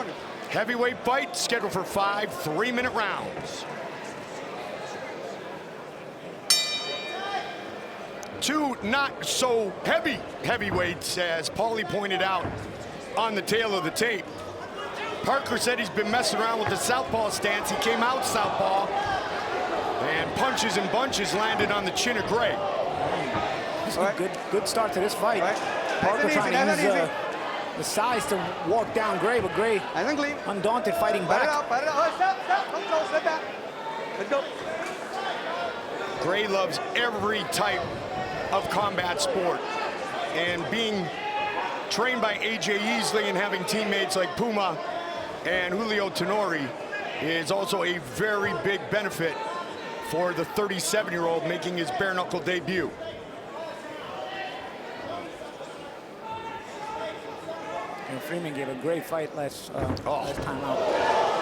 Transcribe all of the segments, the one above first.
corner. Heavyweight fight scheduled for 5 3-minute rounds. Two not so heavyweights, as Paulie pointed out on the tail of the tape. Parker said he's been messing around with the southpaw stance. He came out southpaw, and punches and bunches landed on the chin of Gray. This is a good start to this fight. Parker trying to use the size to walk down Gray, but Gray undaunted, fighting back. Let's go. Gray loves every type of combat sport, and being trained by A.J. Easley and having teammates like Puma and Julio Tenori is also a very big benefit for the 37-year-old making his bare knuckle debut. And Freeman gave a great fight last time out.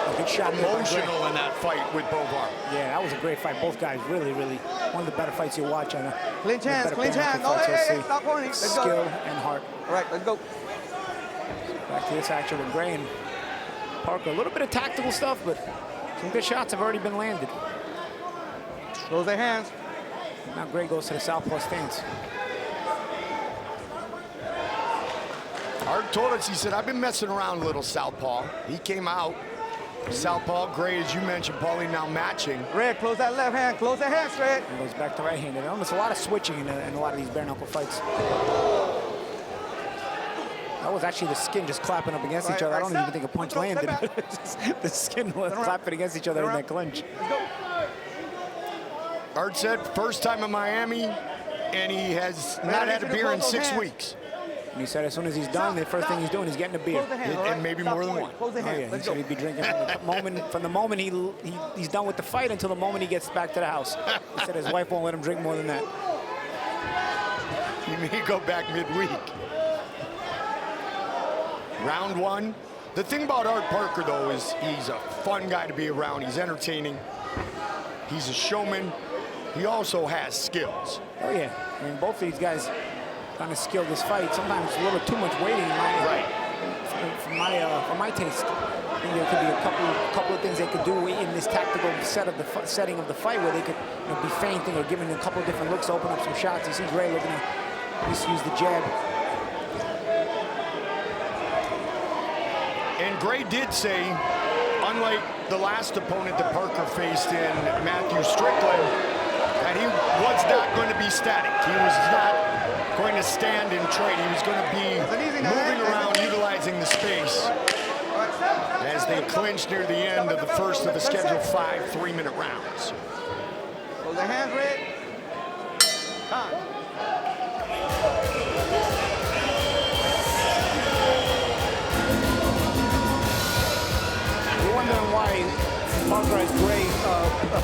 A good shot. Emotional in that fight with Bovar. Yeah, that was a great fight. Both guys really one of the better fights you watch on a clinch hands. Oh, hey, stop pointing. Let's skill go. and heart. All right, let's go. Back to this action with Gray and Parker. A little bit of tactical stuff, but some good shots have already been landed. Close their hands. Now Gray goes to the southpaw stance. Art told us, he said, I've been messing around a little southpaw. He came out southpaw. Gray, as you mentioned, Paulie now matching. Red, close that left hand. Close that hand straight. And goes back to right-handed. There's a lot of switching in a lot of these bare knuckle fights. That was actually the skin just clapping up against each other. I don't even think a punch landed. The skin was clapping against each other in that clinch. Art said first time in Miami, and he has not had a beer in 6 weeks. And he said as soon as he's done, the first thing he's doing is getting a beer. And maybe more than one. Oh, yeah. He said he'd be drinking from the moment he's done with the fight until the moment he gets back to the house. He said his wife won't let him drink more than that. He may go back midweek. Round one. The thing about Art Parker, though, is he's a fun guy to be around. He's entertaining. He's a showman. He also has skills. Oh, yeah. I mean, both of these guys kind of skilled this fight. Sometimes a little too much waiting for my taste. I think there could be a couple of things they could do in this tactical setting of the fight where they could be feinting or giving a couple of different looks to open up some shots. You see Gray looking to at least use the jab. And Gray did say, unlike the last opponent that Parker faced in Matthew Strickland, that he was not going to be static. He was not going to stand and trade. He was going to be moving around, utilizing the space as they clinched near the end of the first of the scheduled 5 3-minute rounds. Hold their hands, Red. Time. You're wondering why Parker has Gray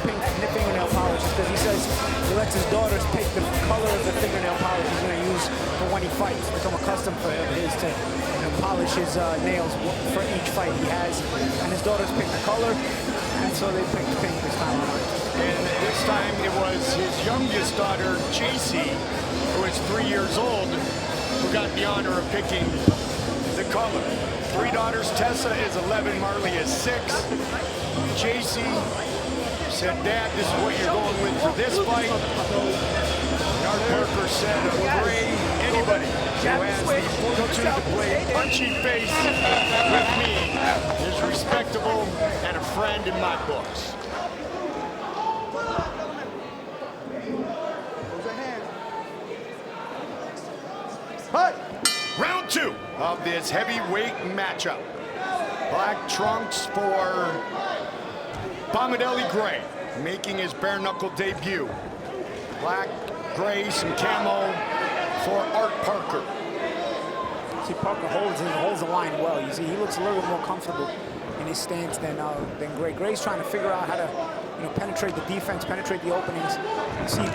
pink fingernail polish, because he says he lets his daughters pick the color of the fingernail polish he's going to use for when he fights. It's become a custom for him to polish his nails for each fight he has. And his daughters pick the color, and so they picked pink this time around. And this time it was his youngest daughter, JC, who is 3 years old, who got the honor of picking the color. 3 daughters, Tessa is 11, Marley is 6. JC said, Dad, this is what you're going with for this fight. Art Parker said, Gray, anybody who has the fortitude to play punchy face with me is respectable and a friend in my books. Round 2 of this heavyweight matchup. Black trunks for Bamidele Gray, making his bare knuckle debut. Black, gray, some camo for Art Parker. See, Parker holds the line well. You see, he looks a little bit more comfortable in his stance than Gray. Gray's trying to figure out how to penetrate the defense, penetrate the openings. You see,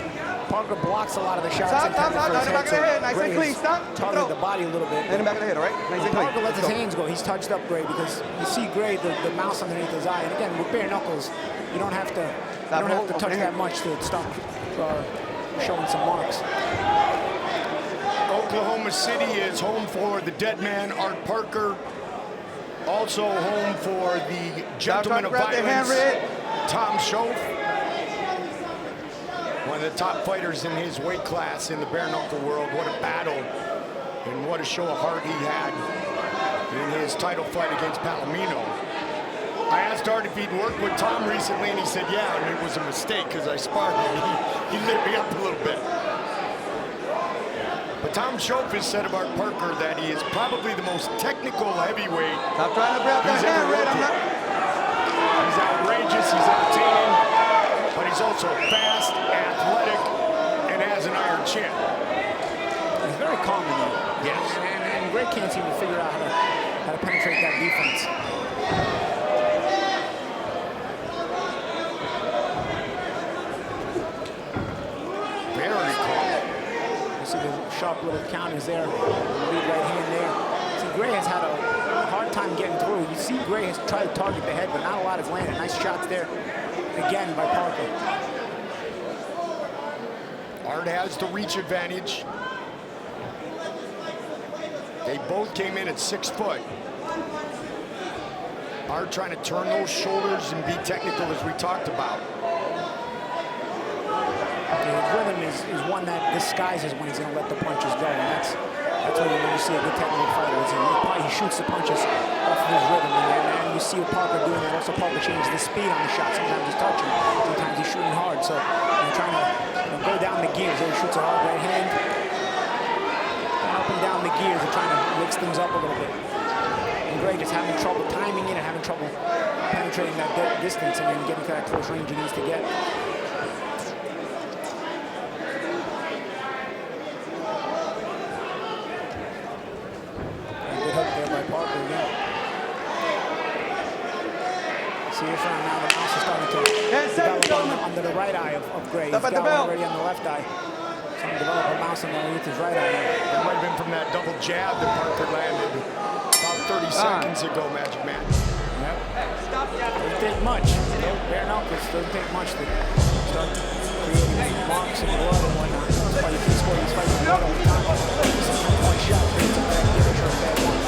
Parker blocks a lot of the shots. Stop, back of the head, nice and clean, stop. Targeted the body a little bit. In the back of the head, all right? Nice and clean. Parker lets his hands go. He's touched up Gray because you see Gray, the mouse underneath his eye. And again, with bare knuckles, you don't have to touch that much to stop showing some marks. Oklahoma City is home for the dead man, Art Parker. Also home for the gentleman of grab the hand, violence, Red. Tom Schoaf. One of the top fighters in his weight class in the bare knuckle world. What a battle and what a show of heart he had in his title fight against Palomino. I asked Art if he'd worked with Tom recently, and he said, yeah, and it was a mistake because I sparred him. He lit me up a little bit. But Tom Schoaf has said of Art Parker that he is probably the most technical heavyweight Stop trying to grab that he's hand, ever Red. worked with. He's outrageous, he's entertaining, but he's also fast, athletic, and has an iron chin. He's very calm in there. Yes. And Gray can't seem to figure out how to penetrate that defense. Very calm. You see the sharp little counters there, lead right hand there. See, Gray has had a hard time getting through. You see Gray has tried to target the head, but not a lot has landed. Nice shots there, again, by Parker. Art has the reach advantage. They both came in at 6 foot. Art trying to turn those shoulders and be technical, as we talked about. His rhythm is one that disguises when he's going to let the punches go, and that's when you see a good technical fighter. He shoots the punches off of his rhythm, and you see Parker doing that. Also, Parker changes the speed on the shot. Sometimes he's touching, sometimes he's shooting hard. So you're trying to go down the gears. There he shoots a hard right hand, and up and down the gears, and trying to mix things up a little bit. And Gray just having trouble timing it and having trouble penetrating that distance and then getting to that close range he needs to get. Now the mouse is starting to develop under the right eye of Gray. He's got already on the left eye. Starting to develop a mouse underneath his right eye. That might have been from that double jab that Parker landed about 30 seconds ago, Magic Man. Yep. Doesn't take much. Bare knuckles doesn't take much to start creating marks and blood and whatnot. That's why you can score these fights with blood all the time. Sometimes one shot creates a bad damage or a bad one.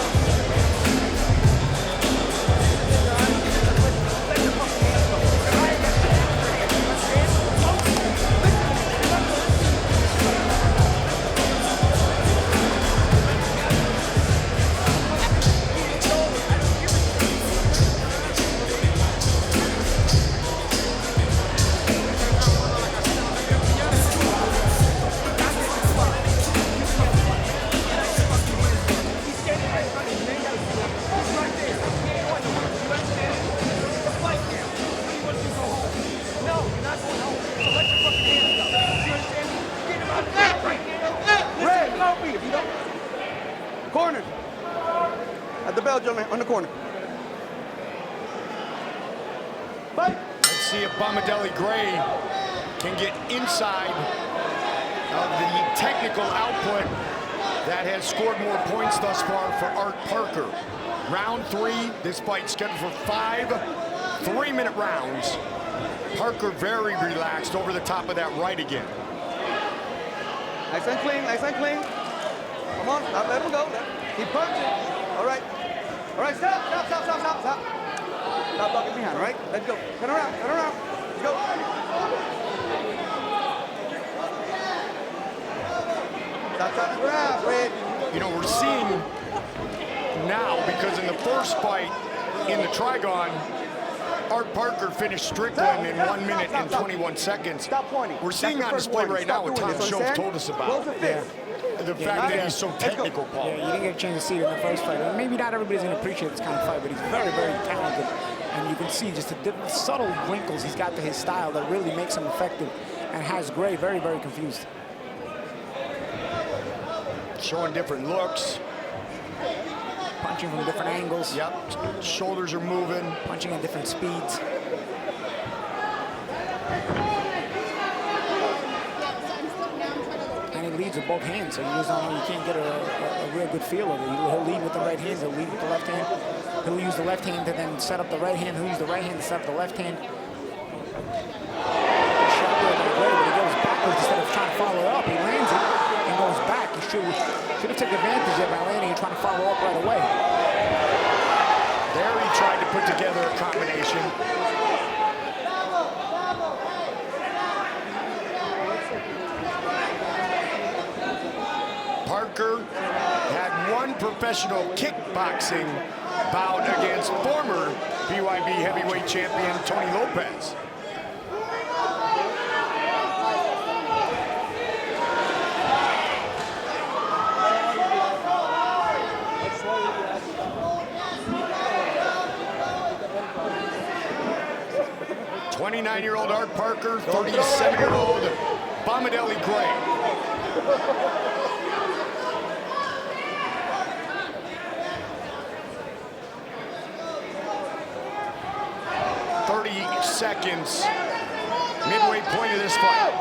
Corner. At the bell, gentlemen, on the corner. Fight. Let's see if Bamidele Gray can get inside of the technical output that has scored more points thus far for Art Parker. Round 3, this fight scheduled for 5 3-minute rounds. Parker very relaxed over the top of that right again. Nice and clean, nice and clean. Come on, stop, let him go. Keep punching. All right. All right, stop. Stop blocking behind, all right? Let's go. Turn around. Let's go. Stop trying to grab, Red. You know, we're seeing now, because in the first fight in the Trigon, Art Parker finished Strickland in 1 minute and 21 seconds. Stop pointing. We're seeing on display right now what Tom Schoaf told us about. The fact that he's so technical, Paul. Yeah, you didn't get a chance to see it in the first fight. And maybe not everybody's going to appreciate this kind of fight, but he's very, very talented. And you can see just the subtle wrinkles he's got to his style that really makes him effective and has Gray very, very confused. Showing different looks. Punching from different angles. Yep, shoulders are moving. Punching at different speeds. And he leads with both hands, so you can't get a real good feel of it. He'll lead with the right hand, he'll lead with the left hand. He'll use the left hand to then set up the right hand. He'll use the right hand to set up the left hand. Shot there by Gray, but he goes backwards instead of trying to follow it up. He lands it and goes back. He should have taken advantage of it by landing and trying to follow up right away. They Harry tried to put together a combination. Parker had one professional kickboxing bout against former BYB heavyweight champion Tony Lopez. '29-year-old Art Parker, 37-year-old Bamidele Gray. 30 seconds, midway point of this fight.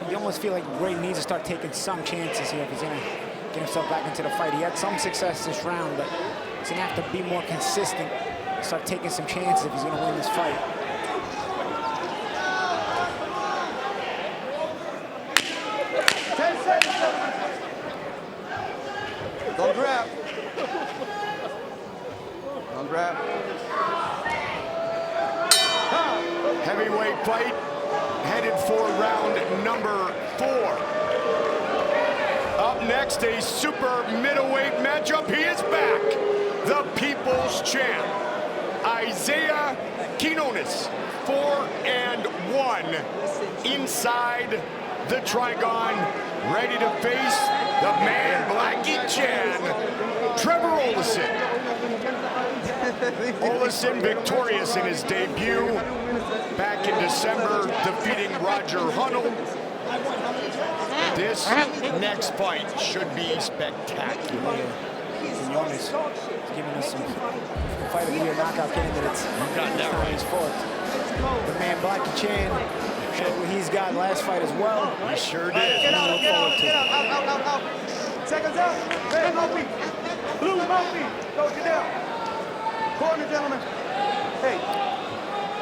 You almost feel like Gray needs to start taking some chances here if he's gonna get himself back into the fight. He had some success this round, but he's gonna have to be more consistent, start taking some chances if he's gonna win this fight. Don't grab. Don't grab. Heavyweight fight headed for round number 4. Up next, a super middleweight matchup. He is back, the People's Champ, Isaiah Quinones, 4-1 inside the Trigon, ready to face the man Blackie Chan, Trevor Olesen. Olesen victorious in his debut back in December, defeating Roger Hunnell. This next fight should be spectacular. Quinones giving us some fight of the year knockout candidates. You got that right. He's fought. The man Blackie Chan showed what he's got last fight as well. He sure did. Get out, get out, get out, out. Seconds out. Red Murphy. Blue Murphy. Go, get down. Corner, gentlemen. Hey,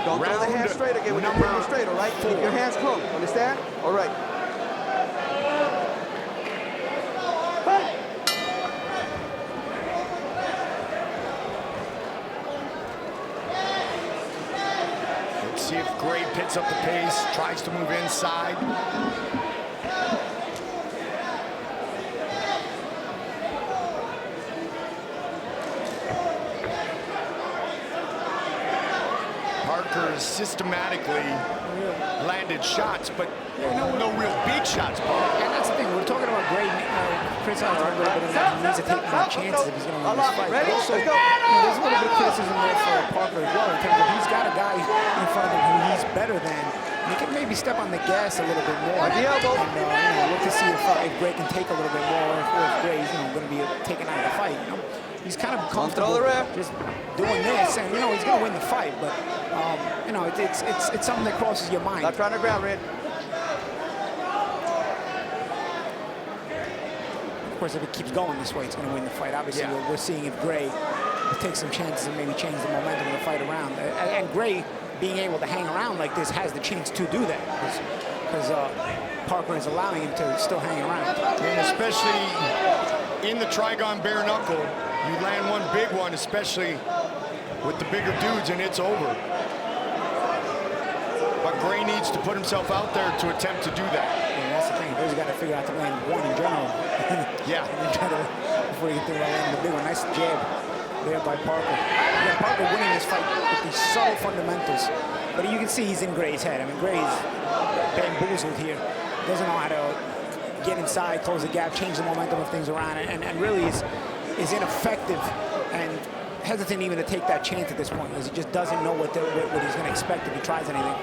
don't throw the hands straight again when you put them straight, all right? Keep your hands close, understand? All right. Fight! Let's see if Gray picks up the pace, tries to move inside. Parker systematically landed shots, but no real big shots, Paul. And that's the thing, we're talking about Gray, criticizing a little bit of that. He needs to take more chances if he's going to win this fight. But also, there's a little bit of criticism there for Parker as well, in terms of he's got a guy in front of him who he's better than. He can maybe step on the gas a little bit more. And look to see if Gray can take a little bit more, or if Gray's going to be taken out of the fight. He's kind of comfortable just doing this, and he's going to win the fight. But it's something that crosses your mind. Not trying to grab it. Of course, if it keeps going this way, it's going to win the fight. Obviously, we're seeing if Gray takes some chances and maybe change the momentum of the fight around. And Gray being able to hang around like this has the chance to do that, because Parker is allowing him to still hang around. And especially in the Trigon bare knuckle, you land one big one, especially with the bigger dudes, and it's over. But Gray needs to put himself out there to attempt to do that. And that's the thing. He's got to figure out to land one in general. Yeah. And then try to, before you can think about landing the big one. Nice jab there by Parker. Yeah, Parker winning this fight with these subtle fundamentals. But you can see he's in Gray's head. I mean, Gray's bamboozled here. Doesn't know how to get inside, close the gap, change the momentum of things around, and really is ineffective and hesitant even to take that chance at this point, because he just doesn't know what he's going to expect if he tries anything.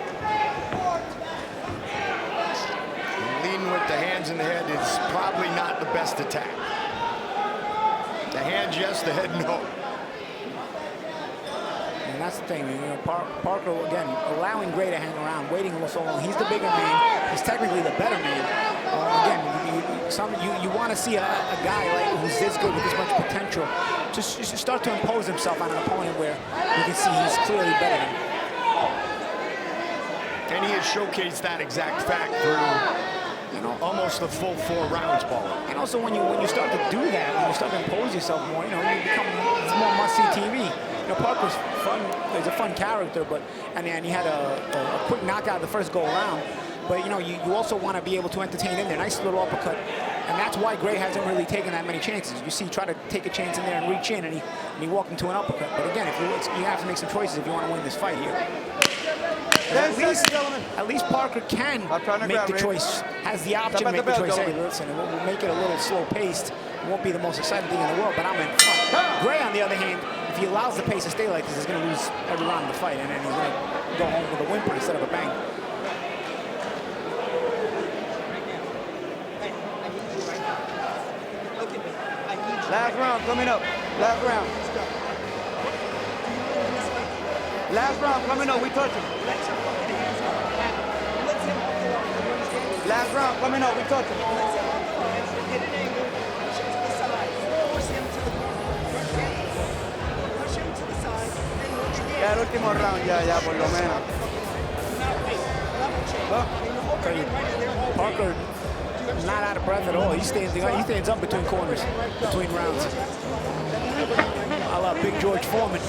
Leading with the hands in the head is probably not the best attack. The hands, yes, the head, no. And that's the thing, Parker, again, allowing Gray to hang around, waiting so long. He's the bigger man. He's technically the better man. Again, you want to see a guy like who's this good with this much potential to start to impose himself on an opponent where you can see he's clearly better than him. And he has showcased that exact fact through You know, almost the full 4 rounds, Paulie. and also when you start to do that, when you start to impose yourself more, you know, you become it's more must-see TV. You know, Parker's fun. He's a fun character, but and he had a quick knockout the first go around. But you know, you also want to be able to entertain in there. Nice little uppercut, and that's why Gray hasn't really taken that many chances. You see, try to take a chance in there and reach in, and he walked into an uppercut. But again, if you have to make some choices if you want to win this fight here. At least Parker can make the choice, has the option to make the choice. Hey, listen, we'll make it a little slow-paced. It won't be the most exciting thing in the world, but I'm in front. Gray, on the other hand, if he allows the pace to stay like this, he's going to lose every round of the fight, and then he's going to go home with a whimper instead of a bang. Last round coming up. Last round. Last round coming up. We touching. Last round coming up. We touching. Ya el último round, ya por lo menos. Parker not out of breath at all. He stands up between corners, between rounds. I love Big George Foreman.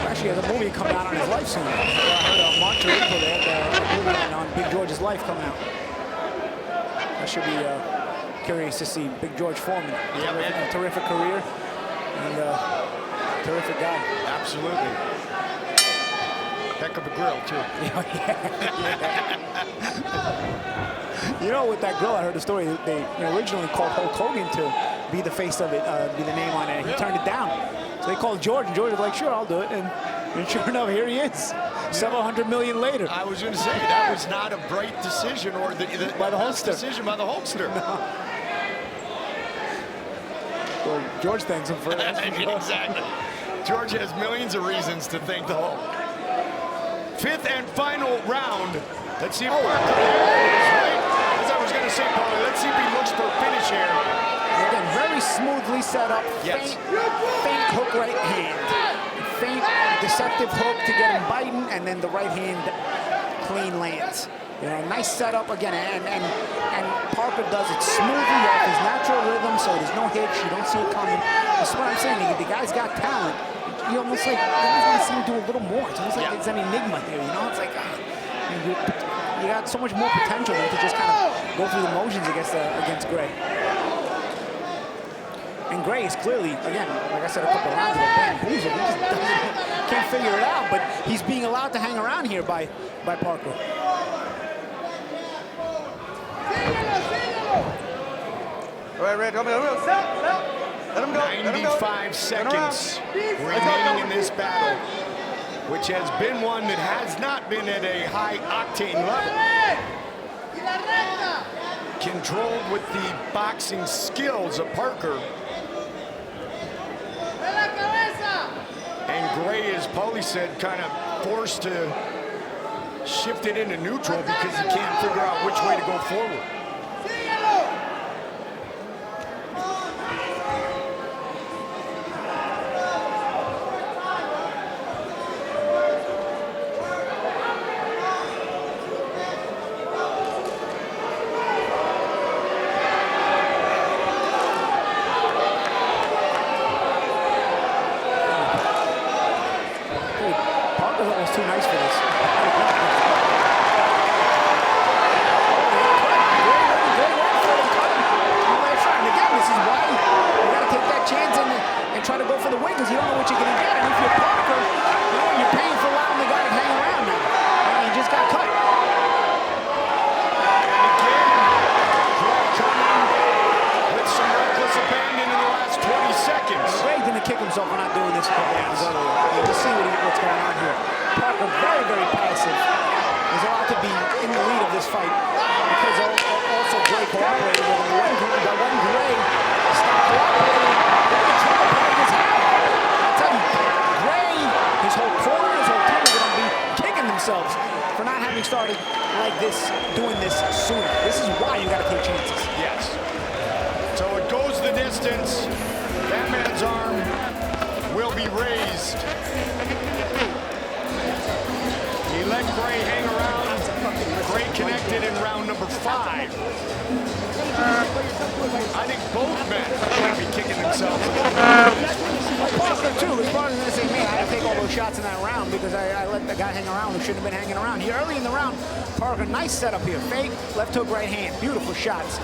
Actually has a movie coming out on his life soon. I heard March or April they had a movie on Big George's life coming out. I should be curious to see Big George Foreman. Terrific career and terrific guy. Absolutely. Heck of a grill, too. You know, with that grill, I heard the story. They originally called Hulk Hogan to be the face of it, be the name on it, and he turned it down. So they called George, and George was like, sure, I'll do it. And sure enough, here he is, several $100 million later. I was going to say, that was not a bright decision or by the Hulkster. Decision by the Hulkster. No. Well, George thanks him for that. Exactly. George has millions of reasons to thank the Hulk. 5th and final round. Let's see if Parker, as I was going to say, Paulie, let's see if he looks for a finish here. Again, very smoothly set up. Yes. Faint hook right hand. Faint deceptive hook to get him biting, and then the right hand clean lands. You know, nice setup again, and Parker does it smoothly off his natural rhythm, so there's no hitch. You don't see it coming. That's what I'm saying. The guy's got talent. You almost like, you almost want to see him do a little more. It's almost like it's an enigma here, you know? It's like, you got so much more potential than to just kind of go through the motions against Gray. And Gray is clearly, again, like I said a couple of rounds ago, bamboozled. He just can't figure it out, but he's being allowed to hang around here by Parker. All right, Red, come here. Stop. Let him go. 95 seconds remaining in this battle, which has been one that has not been at a high-octane level. Controlled with the boxing skills of Parker. And Gray, as Paulie said, kind of forced to shift it into neutral because he can't figure out which way to go forward. Too nice for this. Again, this is why you got to take that chance and try to go for the win because you don't know what you're going to get. And if you're Parker, you're paying for allowing the guy to hang around now. And he just got cut. And again, Gray coming with some reckless abandon in the last 20 seconds. Gray didn't kick himself for not doing this a couple rounds earlier. You just see what's going on here. Parker very, very passive. He's allowed to be in the lead of this fight because also Gray cooperated with him. When Gray stopped cooperating, they're going to try to break his hand. I tell you, Gray, his whole corner, his whole team are going to be kicking themselves for not having started like this, doing this sooner. This is why you got to take chances. Yes. So it goes the distance. That man's arm will be raised. He let Gray hang around. Gray connected in round number 5. I think both men should be kicking themselves. Parker too. His brother's gonna say, man, I had to take all those shots in that round because I let the guy hang around who shouldn't have been hanging around. Here early in the round, Parker, nice setup here. Fake, left hook, right hand. Beautiful shots.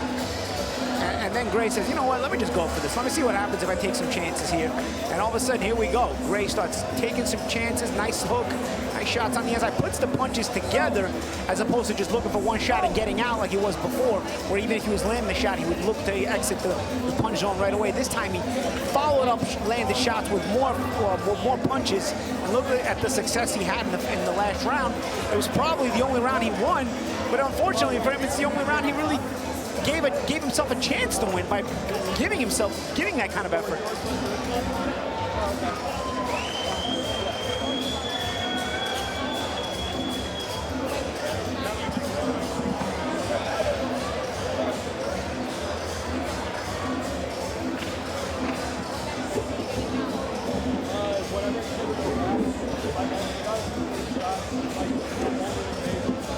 And then Gray says, you know what, let me just go for this. Let me see what happens if I take some chances here. And all of a sudden, here we go. Gray starts taking some chances, nice hook, nice shots on the inside, puts the punches together as opposed to just looking for one shot and getting out like he was before, where even if he was landing the shot, he would look to exit the punch zone right away. This time he followed up, landed shots with more punches, and look at the success he had in the last round. It was probably the only round he won, but unfortunately for him, it's the only round he really gave himself a chance to win by giving that kind of effort.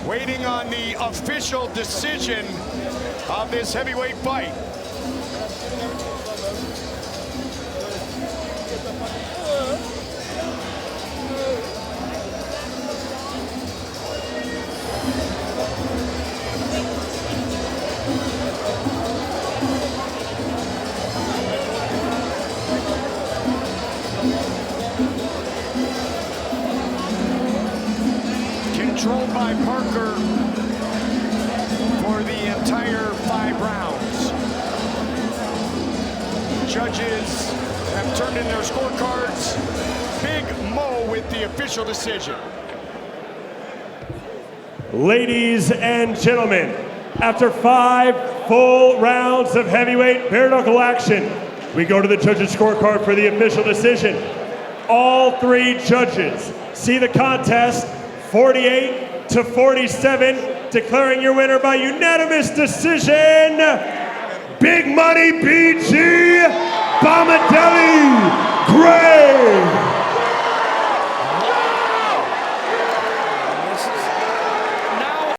Waiting on the official decision of this heavyweight fight. Controlled by Parker for the entire 5 rounds. Judges have turned in their scorecards. Big Mo with the official decision. Ladies and gentlemen, after 5 full rounds of heavyweight bare knuckle action, we go to the judges' scorecard for the official decision. All 3 judges see the contest 48-47, declaring your winner by unanimous decision, Big Money BG Bamidele Gray.